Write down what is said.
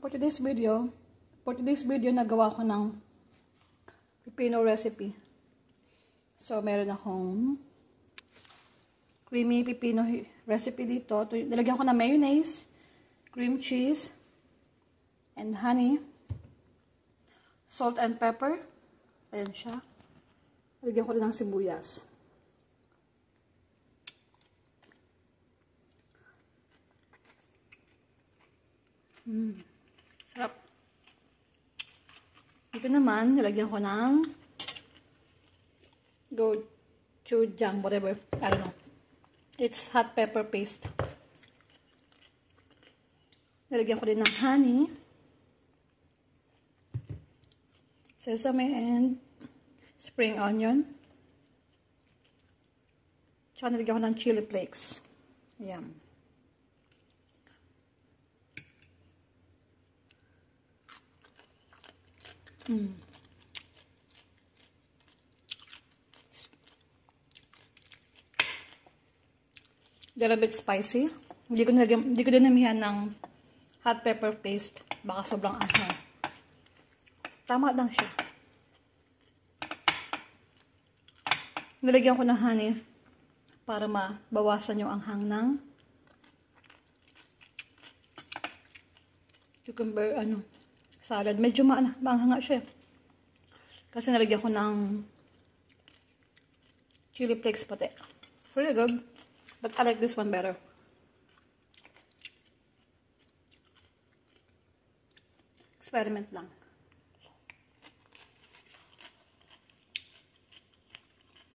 for today's video, nagawa ko ng pipino recipe. So, meron akong creamy pipino recipe dito. Nilagyan ko ng mayonnaise, cream cheese, and honey, salt and pepper. Ayan siya. Nilagyan ko rin ng sibuyas. Sarap. Dito naman, nilagyan ko ng gochujang, whatever. I don't know. It's hot pepper paste. Nilagyan ko din ng honey, sesame, and spring onion. Tsaka nilagyan ko ng chili flakes. Ayan. Little bit spicy. Hindi ko dinamihan ng hot pepper paste. Baka sobrang anghang. Tama lang siya. Nilagyan ko ng honey para mabawasan yung anghang ng cucumber, salad. Medyo maanghang siya. Kasi nilagyan ko ng chili flakes pati. Really good. But I like this one better. Experiment lang.